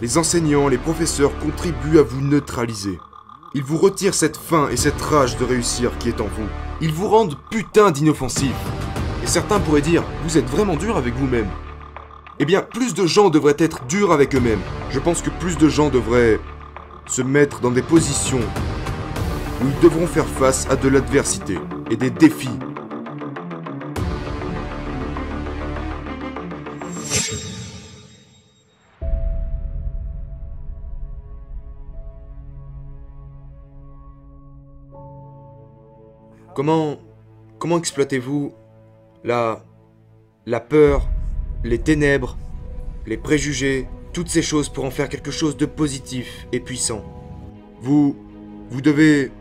Les enseignants, les professeurs contribuent à vous neutraliser. Ils vous retirent cette faim et cette rage de réussir qui est en vous. Ils vous rendent putain d'inoffensifs. Et certains pourraient dire, vous êtes vraiment dur avec vous-même. Eh bien, plus de gens devraient être durs avec eux-mêmes. Je pense que plus de gens devraient se mettre dans des positions où ils devront faire face à de l'adversité et des défis. Comment exploitez-vous la peur, les ténèbres, les préjugés, toutes ces choses pour en faire quelque chose de positif et puissant? Vous devez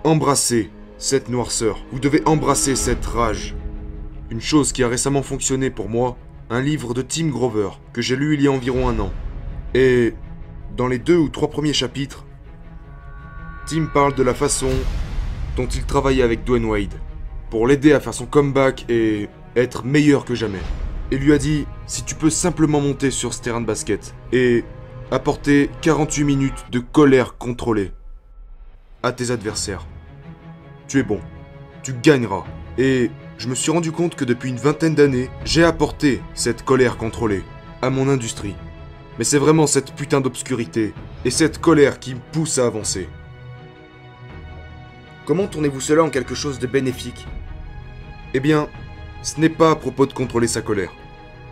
embrasser cette noirceur, vous devez embrasser cette rage. Une chose qui a récemment fonctionné pour moi, un livre de Tim Grover, que j'ai lu il y a environ 1 an. Et dans les 2 ou 3 premiers chapitres, Tim parle de la façon dont il travaillait avec Dwayne Wade, pour l'aider à faire son comeback et être meilleur que jamais. Il lui a dit, si tu peux simplement monter sur ce terrain de basket et apporter 48 minutes de colère contrôlée à tes adversaires, tu es bon, tu gagneras. Et je me suis rendu compte que depuis une vingtaine d'années, j'ai apporté cette colère contrôlée à mon industrie. Mais c'est vraiment cette putain d'obscurité et cette colère qui me pousse à avancer. Comment tournez-vous cela en quelque chose de bénéfique? Eh bien, ce n'est pas à propos de contrôler sa colère.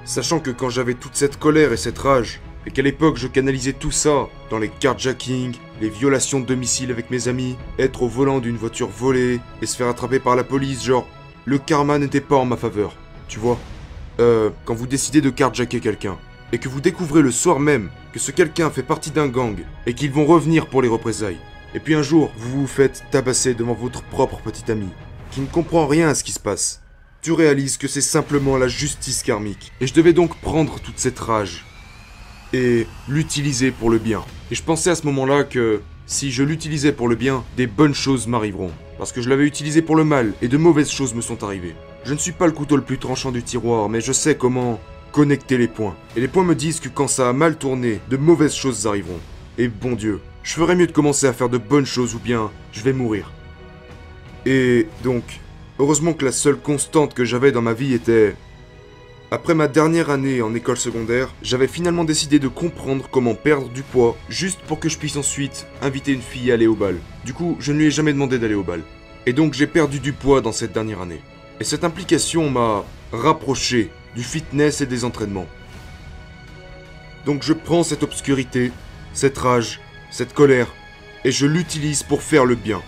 Sachant que quand j'avais toute cette colère et cette rage, et qu'à l'époque je canalisais tout ça dans les carjackings, les violations de domicile avec mes amis, être au volant d'une voiture volée et se faire attraper par la police, genre, le karma n'était pas en ma faveur, tu vois. Quand vous décidez de carjacker quelqu'un, et que vous découvrez le soir même que ce quelqu'un fait partie d'un gang, et qu'ils vont revenir pour les représailles, et puis un jour, vous vous faites tabasser devant votre propre petit ami, qui ne comprend rien à ce qui se passe. Tu réalises que c'est simplement la justice karmique. Et je devais donc prendre toute cette rage et l'utiliser pour le bien. Et je pensais à ce moment-là que si je l'utilisais pour le bien, des bonnes choses m'arriveront. Parce que je l'avais utilisé pour le mal et de mauvaises choses me sont arrivées. Je ne suis pas le couteau le plus tranchant du tiroir, mais je sais comment connecter les points. Et les points me disent que quand ça a mal tourné, de mauvaises choses arriveront. Et bon Dieu, je ferais mieux de commencer à faire de bonnes choses ou bien je vais mourir. Et donc, heureusement que la seule constante que j'avais dans ma vie était... Après ma dernière année en école secondaire, j'avais finalement décidé de comprendre comment perdre du poids, juste pour que je puisse ensuite inviter une fille à aller au bal. Du coup, je ne lui ai jamais demandé d'aller au bal. Et donc j'ai perdu du poids dans cette dernière année. Et cette implication m'a rapproché du fitness et des entraînements. Donc je prends cette obscurité, cette rage, cette colère, et je l'utilise pour faire le bien.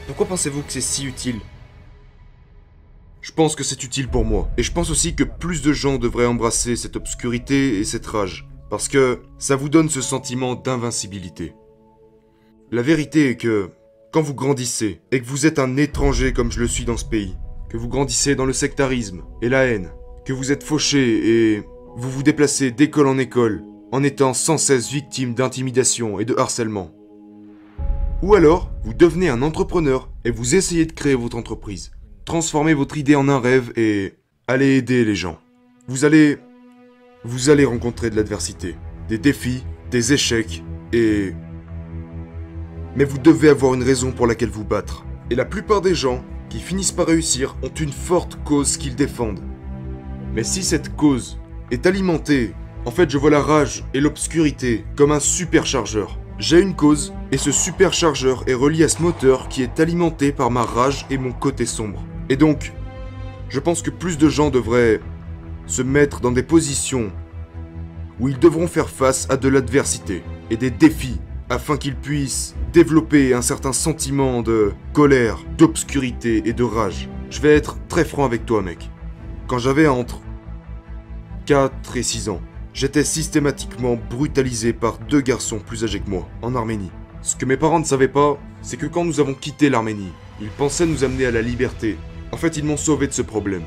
Pourquoi pensez-vous que c'est si utile ? Je pense que c'est utile pour moi. Et je pense aussi que plus de gens devraient embrasser cette obscurité et cette rage. Parce que ça vous donne ce sentiment d'invincibilité. La vérité est que, quand vous grandissez, et que vous êtes un étranger comme je le suis dans ce pays, que vous grandissez dans le sectarisme et la haine, que vous êtes fauché et vous vous déplacez d'école en école, en étant sans cesse victime d'intimidation et de harcèlement. Ou alors, vous devenez un entrepreneur et vous essayez de créer votre entreprise. Transformez votre idée en un rêve et allez aider les gens. Vous allez rencontrer de l'adversité, des défis, des échecs et... Mais vous devez avoir une raison pour laquelle vous battre. Et la plupart des gens qui finissent par réussir ont une forte cause qu'ils défendent. Mais si cette cause est alimentée, en fait je vois la rage et l'obscurité comme un superchargeur. J'ai une cause et ce superchargeur est relié à ce moteur qui est alimenté par ma rage et mon côté sombre. Et donc, je pense que plus de gens devraient se mettre dans des positions où ils devront faire face à de l'adversité et des défis afin qu'ils puissent développer un certain sentiment de colère, d'obscurité et de rage. Je vais être très franc avec toi, mec. Quand j'avais entre 4 et 6 ans, j'étais systématiquement brutalisé par 2 garçons plus âgés que moi, en Arménie. Ce que mes parents ne savaient pas, c'est que quand nous avons quitté l'Arménie, ils pensaient nous amener à la liberté. En fait, ils m'ont sauvé de ce problème.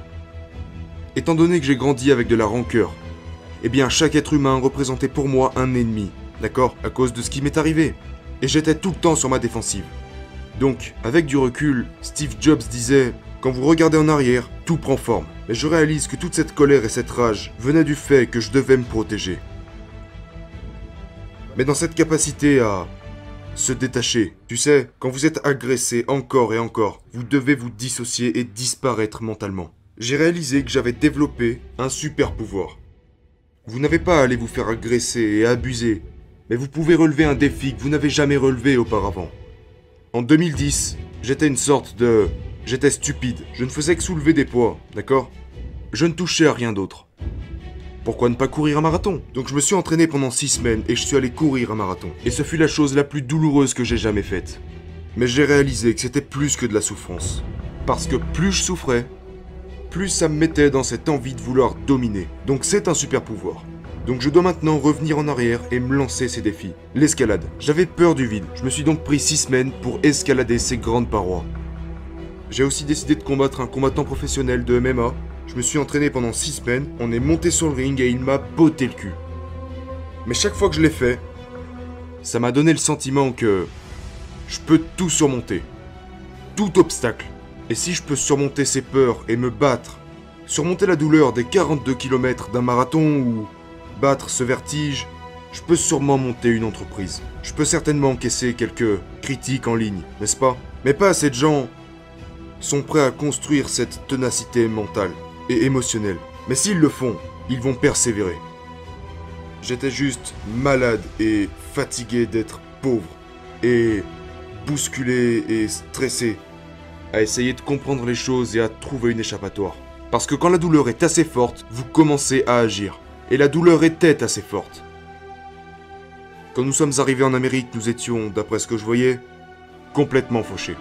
Étant donné que j'ai grandi avec de la rancœur, eh bien chaque être humain représentait pour moi un ennemi, d'accord, à cause de ce qui m'est arrivé. Et j'étais tout le temps sur ma défensive. Donc, avec du recul, Steve Jobs disait « Quand vous regardez en arrière, tout prend forme ». Mais je réalise que toute cette colère et cette rage venaient du fait que je devais me protéger. mais dans cette capacité à se détacher. Tu sais, quand vous êtes agressé encore et encore, vous devez vous dissocier et disparaître mentalement. J'ai réalisé que j'avais développé un super pouvoir. Vous n'avez pas à aller vous faire agresser et abuser, mais vous pouvez relever un défi que vous n'avez jamais relevé auparavant. En 2010, j'étais une sorte de... J'étais stupide. Je ne faisais que soulever des poids, d'accord? Je ne touchais à rien d'autre. Pourquoi ne pas courir un marathon? Donc je me suis entraîné pendant 6 semaines et je suis allé courir un marathon. Et ce fut la chose la plus douloureuse que j'ai jamais faite. Mais j'ai réalisé que c'était plus que de la souffrance. Parce que plus je souffrais, plus ça me mettait dans cette envie de vouloir dominer. Donc c'est un super pouvoir. Donc je dois maintenant revenir en arrière et me lancer ces défis. L'escalade. J'avais peur du vide. Je me suis donc pris 6 semaines pour escalader ces grandes parois. J'ai aussi décidé de combattre un combattant professionnel de MMA. Je me suis entraîné pendant 6 semaines, on est monté sur le ring et il m'a botté le cul. Mais chaque fois que je l'ai fait, ça m'a donné le sentiment que je peux tout surmonter. Tout obstacle. Et si je peux surmonter ces peurs et me battre, surmonter la douleur des 42 km d'un marathon ou battre ce vertige, je peux sûrement monter une entreprise. Je peux certainement encaisser quelques critiques en ligne, n'est-ce pas? Mais pas assez de gens sont prêts à construire cette ténacité mentale et émotionnelle. Mais s'ils le font, ils vont persévérer. J'étais juste malade et fatigué d'être pauvre et bousculé et stressé à essayer de comprendre les choses et à trouver une échappatoire. Parce que quand la douleur est assez forte, vous commencez à agir. Et la douleur était assez forte. Quand nous sommes arrivés en Amérique, nous étions, d'après ce que je voyais, complètement fauchés.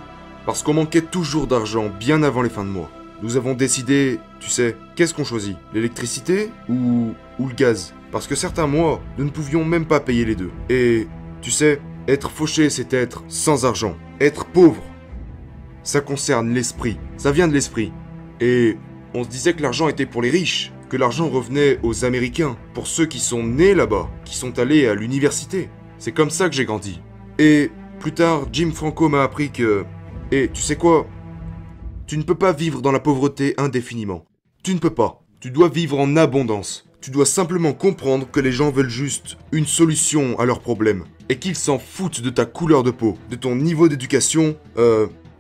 Parce qu'on manquait toujours d'argent bien avant les fins de mois. Nous avons décidé, tu sais, qu'est-ce qu'on choisit? L'électricité ou le gaz? Parce que certains mois, nous ne pouvions même pas payer les deux. Et, tu sais, être fauché, c'est être sans argent. Être pauvre, ça concerne l'esprit. Ça vient de l'esprit. Et on se disait que l'argent était pour les riches, que l'argent revenait aux Américains, pour ceux qui sont nés là-bas, qui sont allés à l'université. C'est comme ça que j'ai grandi. Et plus tard, Jim Franco m'a appris que... Et tu sais quoi? Tu ne peux pas vivre dans la pauvreté indéfiniment. Tu ne peux pas. Tu dois vivre en abondance. Tu dois simplement comprendre que les gens veulent juste une solution à leurs problèmes. Et qu'ils s'en foutent de ta couleur de peau, de ton niveau d'éducation.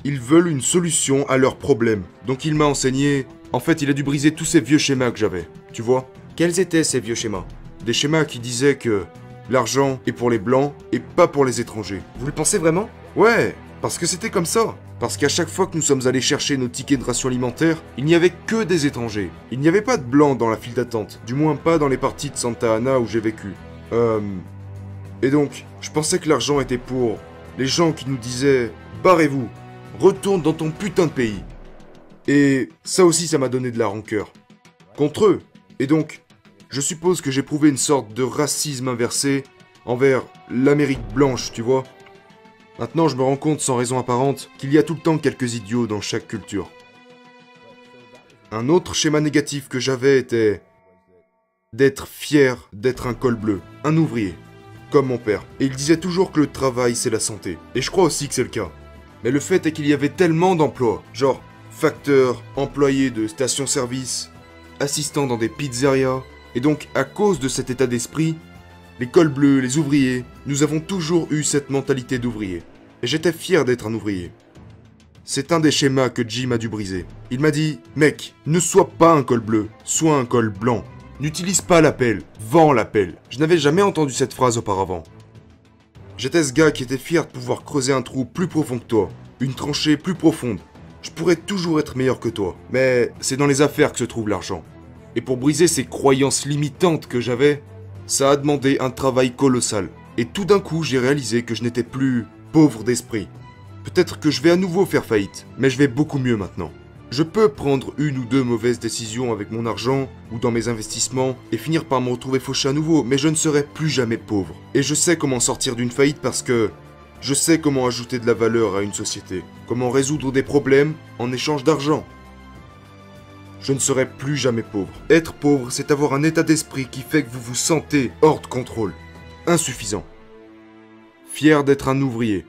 Ils veulent une solution à leurs problèmes. Donc il m'a enseigné... En fait, il a dû briser tous ces vieux schémas que j'avais. Tu vois? Quels étaient ces vieux schémas? Des schémas qui disaient que l'argent est pour les blancs et pas pour les étrangers. Vous le pensez vraiment? Ouais, parce que c'était comme ça. Parce qu'à chaque fois que nous sommes allés chercher nos tickets de ration alimentaire, il n'y avait que des étrangers. Il n'y avait pas de blancs dans la file d'attente. Du moins pas dans les parties de Santa Ana où j'ai vécu. Et donc, je pensais que l'argent était pour les gens qui nous disaient « Barrez-vous, retourne dans ton putain de pays ». Et ça aussi, ça m'a donné de la rancœur. Contre eux. Et donc, je suppose que j'ai prouvé une sorte de racisme inversé envers l'Amérique blanche, tu vois. Maintenant, je me rends compte sans raison apparente qu'il y a tout le temps quelques idiots dans chaque culture. Un autre schéma négatif que j'avais était d'être fier d'être un col bleu, un ouvrier, comme mon père. Et il disait toujours que le travail, c'est la santé. Et je crois aussi que c'est le cas. Mais le fait est qu'il y avait tellement d'emplois, genre facteur, employé de station-service, assistant dans des pizzerias. Et donc, à cause de cet état d'esprit, les cols bleus, les ouvriers, nous avons toujours eu cette mentalité d'ouvrier. Et j'étais fier d'être un ouvrier. C'est un des schémas que Jim a dû briser. Il m'a dit « Mec, ne sois pas un col bleu, sois un col blanc. N'utilise pas la pelle, vends la pelle. » Je n'avais jamais entendu cette phrase auparavant. J'étais ce gars qui était fier de pouvoir creuser un trou plus profond que toi, une tranchée plus profonde. Je pourrais toujours être meilleur que toi, mais c'est dans les affaires que se trouve l'argent. Et pour briser ces croyances limitantes que j'avais, ça a demandé un travail colossal. Et tout d'un coup, j'ai réalisé que je n'étais plus pauvre d'esprit. Peut-être que je vais à nouveau faire faillite, mais je vais beaucoup mieux maintenant. Je peux prendre une ou deux mauvaises décisions avec mon argent ou dans mes investissements et finir par me retrouver fauché à nouveau, mais je ne serai plus jamais pauvre. Et je sais comment sortir d'une faillite parce que je sais comment ajouter de la valeur à une société, comment résoudre des problèmes en échange d'argent. Je ne serai plus jamais pauvre. Être pauvre, c'est avoir un état d'esprit qui fait que vous vous sentez hors de contrôle, insuffisant. Fier d'être un ouvrier.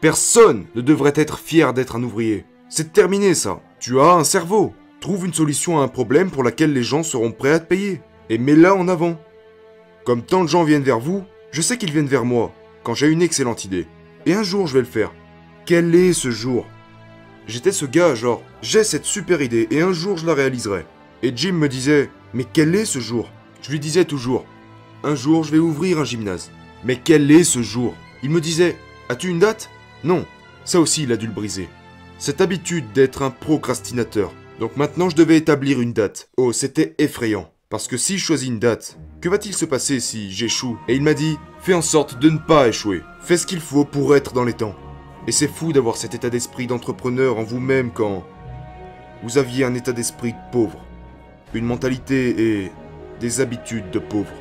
Personne ne devrait être fier d'être un ouvrier. C'est terminé ça. Tu as un cerveau. Trouve une solution à un problème pour laquelle les gens seront prêts à te payer. Et mets-la en avant. Comme tant de gens viennent vers vous, Je sais qu'ils viennent vers moi quand j'ai une excellente idée. Et un jour, je vais le faire. Quel est ce jour? J'étais ce gars, genre, j'ai cette super idée et un jour, je la réaliserai. Et Jim me disait, mais quel est ce jour? Je lui disais toujours, un jour, je vais ouvrir un gymnase. Mais quel est ce jour? Il me disait, as-tu une date? Non. Ça aussi, il a dû le briser. Cette habitude d'être un procrastinateur. Donc maintenant, je devais établir une date. Oh, c'était effrayant. Parce que si je choisis une date, que va-t-il se passer si j'échoue? Et il m'a dit, fais en sorte de ne pas échouer. Fais ce qu'il faut pour être dans les temps. Et c'est fou d'avoir cet état d'esprit d'entrepreneur en vous-même quand vous aviez un état d'esprit pauvre. Une mentalité et des habitudes de pauvre.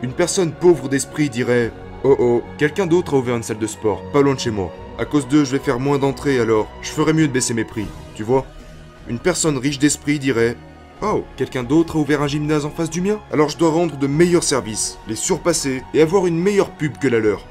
Une personne pauvre d'esprit dirait « Oh oh, quelqu'un d'autre a ouvert une salle de sport, pas loin de chez moi. À cause d'eux, je vais faire moins d'entrées alors, je ferais mieux de baisser mes prix. » Tu vois? Une personne riche d'esprit dirait « Oh, quelqu'un d'autre a ouvert un gymnase en face du mien? Alors je dois rendre de meilleurs services, les surpasser et avoir une meilleure pub que la leur. »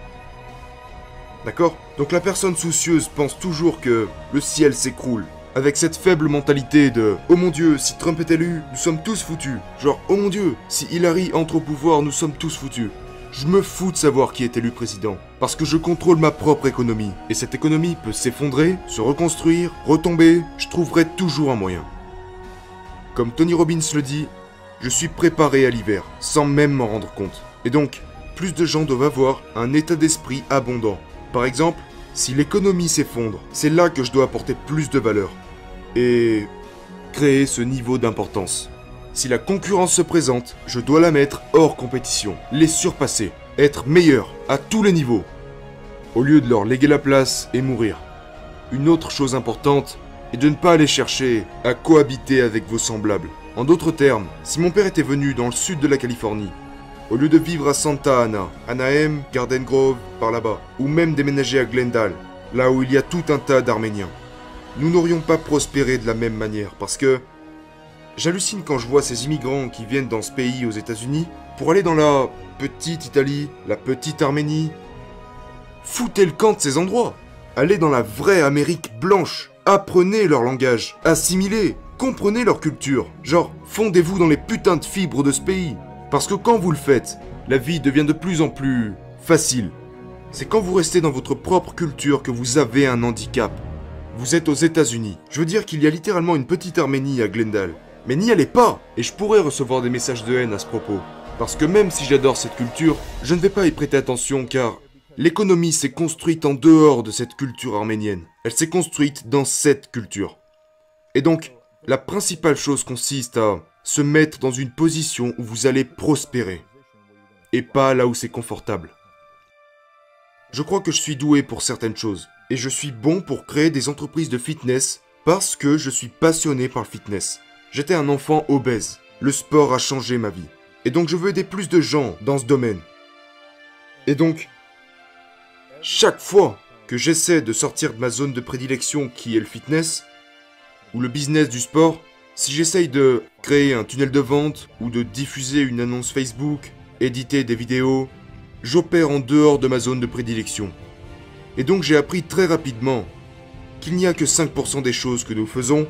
D'accord? Donc la personne soucieuse pense toujours que le ciel s'écroule. Avec cette faible mentalité de « Oh mon Dieu, si Trump est élu, nous sommes tous foutus. » Genre « Oh mon Dieu, si Hillary entre au pouvoir, nous sommes tous foutus. » Je me fous de savoir qui est élu président. Parce que je contrôle ma propre économie. Et cette économie peut s'effondrer, se reconstruire, retomber. Je trouverai toujours un moyen. Comme Tony Robbins le dit, je suis préparé à l'hiver, sans même m'en rendre compte. Et donc, plus de gens doivent avoir un état d'esprit abondant. Par exemple, si l'économie s'effondre, c'est là que je dois apporter plus de valeur. Et créer ce niveau d'importance. Si la concurrence se présente, je dois la mettre hors compétition, les surpasser, être meilleur à tous les niveaux, au lieu de leur léguer la place et mourir. Une autre chose importante est de ne pas aller chercher à cohabiter avec vos semblables. En d'autres termes, si mon père était venu dans le sud de la Californie, au lieu de vivre à Santa Ana, Anaheim, Garden Grove, par là-bas, ou même déménager à Glendale, là où il y a tout un tas d'Arméniens, nous n'aurions pas prospéré de la même manière parce que j'hallucine quand je vois ces immigrants qui viennent dans ce pays aux États-Unis pour aller dans la petite Italie, la petite Arménie. Foutez le camp de ces endroits. Allez dans la vraie Amérique blanche. Apprenez leur langage. Assimilez. Comprenez leur culture. Genre, fondez-vous dans les putains de fibres de ce pays. Parce que quand vous le faites, la vie devient de plus en plus facile. C'est quand vous restez dans votre propre culture que vous avez un handicap. Vous êtes aux États-Unis. Je veux dire qu'il y a littéralement une petite Arménie à Glendale. Mais n'y allez pas! Et je pourrais recevoir des messages de haine à ce propos. Parce que même si j'adore cette culture, je ne vais pas y prêter attention car l'économie s'est construite en dehors de cette culture arménienne. Elle s'est construite dans cette culture. Et donc, la principale chose consiste à se mettre dans une position où vous allez prospérer. Et pas là où c'est confortable. Je crois que je suis doué pour certaines choses. Et je suis bon pour créer des entreprises de fitness parce que je suis passionné par le fitness. J'étais un enfant obèse. Le sport a changé ma vie. Et donc je veux aider plus de gens dans ce domaine. Et donc, chaque fois que j'essaie de sortir de ma zone de prédilection qui est le fitness, ou le business du sport, si j'essaye de créer un tunnel de vente, ou de diffuser une annonce Facebook, éditer des vidéos, j'opère en dehors de ma zone de prédilection. Et donc j'ai appris très rapidement qu'il n'y a que 5% des choses que nous faisons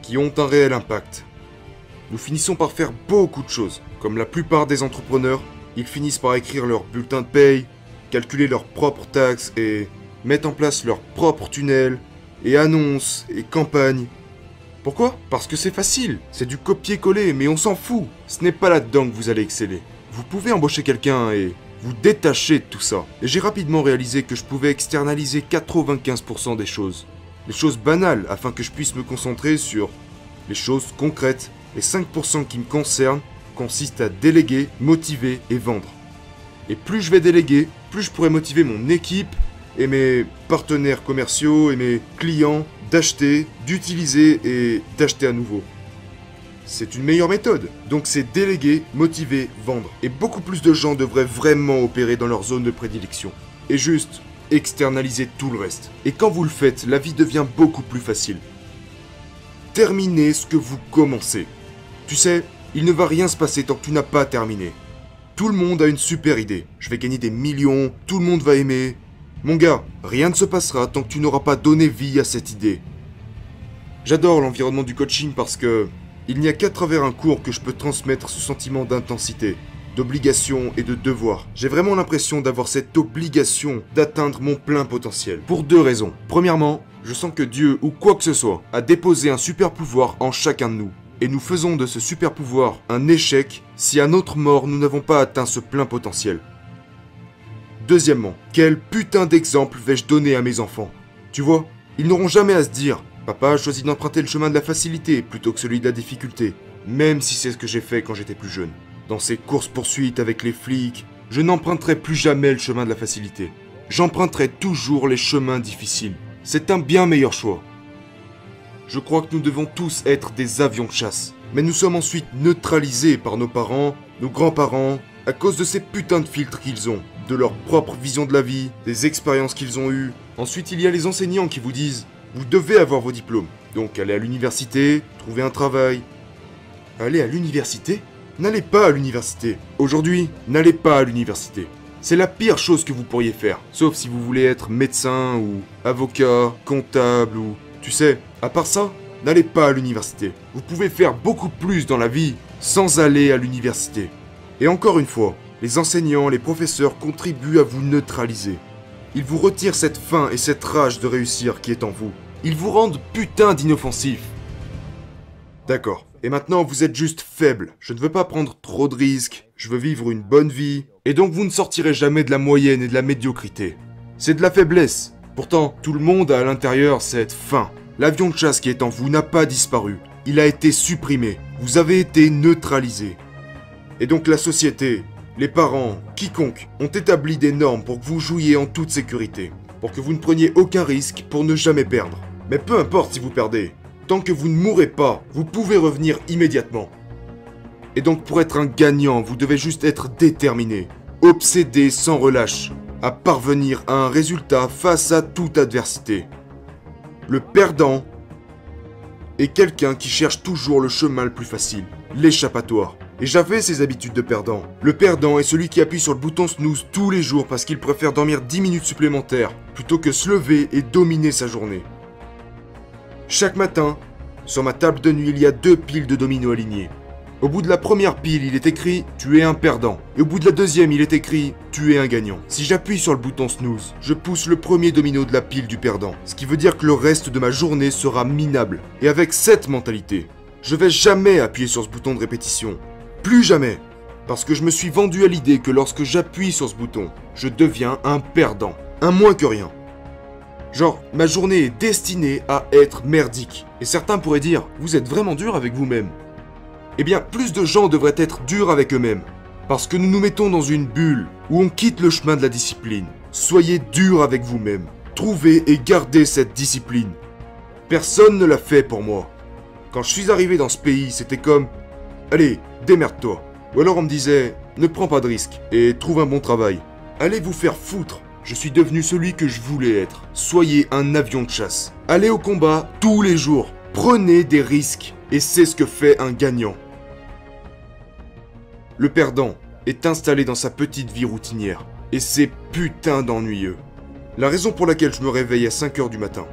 qui ont un réel impact. Nous finissons par faire beaucoup de choses. Comme la plupart des entrepreneurs, ils finissent par écrire leur bulletin de paye, calculer leurs propres taxes et mettre en place leurs propres tunnels, et annonces, et campagnes. Pourquoi? Parce que c'est facile, c'est du copier-coller, mais on s'en fout. Ce n'est pas là-dedans que vous allez exceller. Vous pouvez embaucher quelqu'un et vous détacher de tout ça. Et j'ai rapidement réalisé que je pouvais externaliser 95% des choses. Les choses banales, afin que je puisse me concentrer sur les choses concrètes. Les 5% qui me concernent consistent à déléguer, motiver et vendre. Et plus je vais déléguer, plus je pourrai motiver mon équipe et mes partenaires commerciaux et mes clients d'acheter, d'utiliser et d'acheter à nouveau. C'est une meilleure méthode. Donc c'est déléguer, motiver, vendre. Et beaucoup plus de gens devraient vraiment opérer dans leur zone de prédilection. Et juste externaliser tout le reste. Et quand vous le faites, la vie devient beaucoup plus facile. Terminez ce que vous commencez. Tu sais, il ne va rien se passer tant que tu n'as pas terminé. Tout le monde a une super idée. Je vais gagner des millions, tout le monde va aimer. Mon gars, rien ne se passera tant que tu n'auras pas donné vie à cette idée. J'adore l'environnement du coaching parce que il n'y a qu'à travers un cours que je peux transmettre ce sentiment d'intensité. d'obligation et de devoir. J'ai vraiment l'impression d'avoir cette obligation d'atteindre mon plein potentiel. Pour deux raisons. Premièrement, je sens que Dieu, ou quoi que ce soit, a déposé un super pouvoir en chacun de nous. Et nous faisons de ce super pouvoir un échec si à notre mort nous n'avons pas atteint ce plein potentiel. Deuxièmement, quel putain d'exemple vais-je donner à mes enfants? Tu vois, ils n'auront jamais à se dire « Papa a choisi d'emprunter le chemin de la facilité plutôt que celui de la difficulté », même si c'est ce que j'ai fait quand j'étais plus jeune. Dans ces courses-poursuites avec les flics, je n'emprunterai plus jamais le chemin de la facilité. J'emprunterai toujours les chemins difficiles. C'est un bien meilleur choix. Je crois que nous devons tous être des avions de chasse. Mais nous sommes ensuite neutralisés par nos parents, nos grands-parents, à cause de ces putains de filtres qu'ils ont, de leur propre vision de la vie, des expériences qu'ils ont eues. Ensuite, il y a les enseignants qui vous disent « Vous devez avoir vos diplômes. Donc allez à l'université, trouvez un travail. » Allez à l'université? N'allez pas à l'université. Aujourd'hui, n'allez pas à l'université. C'est la pire chose que vous pourriez faire. Sauf si vous voulez être médecin ou avocat, comptable ou... Tu sais, à part ça, n'allez pas à l'université. Vous pouvez faire beaucoup plus dans la vie sans aller à l'université. Et encore une fois, les enseignants, les professeurs contribuent à vous neutraliser. Ils vous retirent cette faim et cette rage de réussir qui est en vous. Ils vous rendent putain d'inoffensifs. D'accord. Et maintenant, vous êtes juste faible. Je ne veux pas prendre trop de risques. Je veux vivre une bonne vie. Et donc, vous ne sortirez jamais de la moyenne et de la médiocrité. C'est de la faiblesse. Pourtant, tout le monde a à l'intérieur cette faim. L'avion de chasse qui est en vous n'a pas disparu. Il a été supprimé. Vous avez été neutralisé. Et donc la société, les parents, quiconque, ont établi des normes pour que vous jouiez en toute sécurité. Pour que vous ne preniez aucun risque pour ne jamais perdre. Mais peu importe si vous perdez. Tant que vous ne mourrez pas, vous pouvez revenir immédiatement. Et donc pour être un gagnant, vous devez juste être déterminé, obsédé sans relâche, à parvenir à un résultat face à toute adversité. Le perdant est quelqu'un qui cherche toujours le chemin le plus facile, l'échappatoire. Et j'avais ces habitudes de perdant. Le perdant est celui qui appuie sur le bouton snooze tous les jours parce qu'il préfère dormir 10 minutes supplémentaires plutôt que se lever et dominer sa journée. Chaque matin, sur ma table de nuit, il y a 2 piles de dominos alignées. Au bout de la première pile, il est écrit « Tu es un perdant ». Et au bout de la deuxième, il est écrit « Tu es un gagnant ». Si j'appuie sur le bouton snooze, je pousse le premier domino de la pile du perdant. Ce qui veut dire que le reste de ma journée sera minable. Et avec cette mentalité, je vais jamais appuyer sur ce bouton de répétition. Plus jamais. Parce que je me suis vendu à l'idée que lorsque j'appuie sur ce bouton, je deviens un perdant. Un moins que rien. Genre, ma journée est destinée à être merdique. Et certains pourraient dire, vous êtes vraiment dur avec vous-même. Eh bien, plus de gens devraient être durs avec eux-mêmes. Parce que nous nous mettons dans une bulle où on quitte le chemin de la discipline. Soyez durs avec vous-même. Trouvez et gardez cette discipline. Personne ne l'a fait pour moi. Quand je suis arrivé dans ce pays, c'était comme, allez, démerde-toi. Ou alors on me disait, ne prends pas de risques et trouve un bon travail. Allez vous faire foutre. Je suis devenu celui que je voulais être. Soyez un avion de chasse. Allez au combat tous les jours. Prenez des risques. Et c'est ce que fait un gagnant. Le perdant est installé dans sa petite vie routinière. Et c'est putain d'ennuyeux. La raison pour laquelle je me réveille à 5h du matin.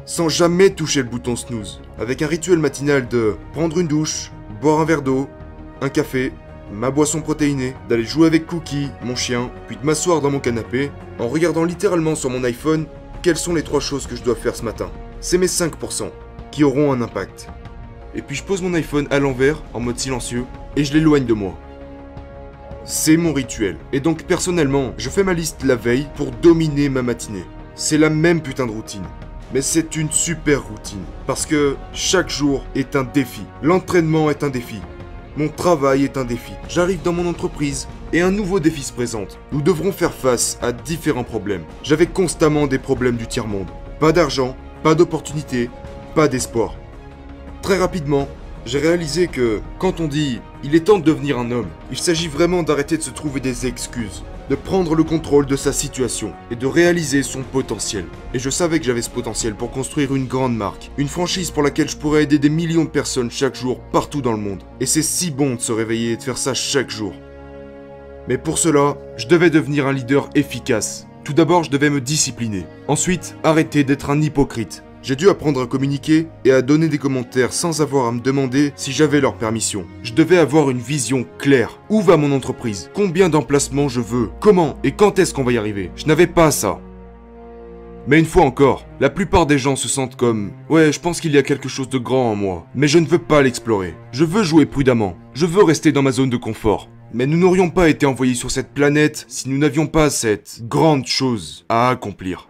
Sans jamais toucher le bouton snooze. Avec un rituel matinal de prendre une douche, boire un verre d'eau, un café, ma boisson protéinée, d'aller jouer avec Cookie, mon chien, puis de m'asseoir dans mon canapé, en regardant littéralement sur mon iPhone quelles sont les 3 choses que je dois faire ce matin. C'est mes 5% qui auront un impact. Et puis je pose mon iPhone à l'envers, en mode silencieux, et je l'éloigne de moi. C'est mon rituel. Et donc personnellement, je fais ma liste la veille pour dominer ma matinée. C'est la même putain de routine. Mais c'est une super routine. Parce que chaque jour est un défi. L'entraînement est un défi. Mon travail est un défi. J'arrive dans mon entreprise et un nouveau défi se présente. Nous devrons faire face à différents problèmes. J'avais constamment des problèmes du tiers-monde. Pas d'argent, pas d'opportunités, pas d'espoir. Très rapidement, j'ai réalisé que quand on dit « il est temps de devenir un homme », il s'agit vraiment d'arrêter de se trouver des excuses, de prendre le contrôle de sa situation et de réaliser son potentiel. Et je savais que j'avais ce potentiel pour construire une grande marque, une franchise pour laquelle je pourrais aider des millions de personnes chaque jour partout dans le monde. Et c'est si bon de se réveiller et de faire ça chaque jour. Mais pour cela, je devais devenir un leader efficace. Tout d'abord, je devais me discipliner. Ensuite, arrêter d'être un hypocrite. J'ai dû apprendre à communiquer et à donner des commentaires sans avoir à me demander si j'avais leur permission. Je devais avoir une vision claire. Où va mon entreprise? Combien d'emplacements je veux? Comment et quand est-ce qu'on va y arriver? Je n'avais pas ça. Mais une fois encore, la plupart des gens se sentent comme « Ouais, je pense qu'il y a quelque chose de grand en moi, mais je ne veux pas l'explorer. Je veux jouer prudemment. Je veux rester dans ma zone de confort. » Mais nous n'aurions pas été envoyés sur cette planète si nous n'avions pas cette grande chose à accomplir.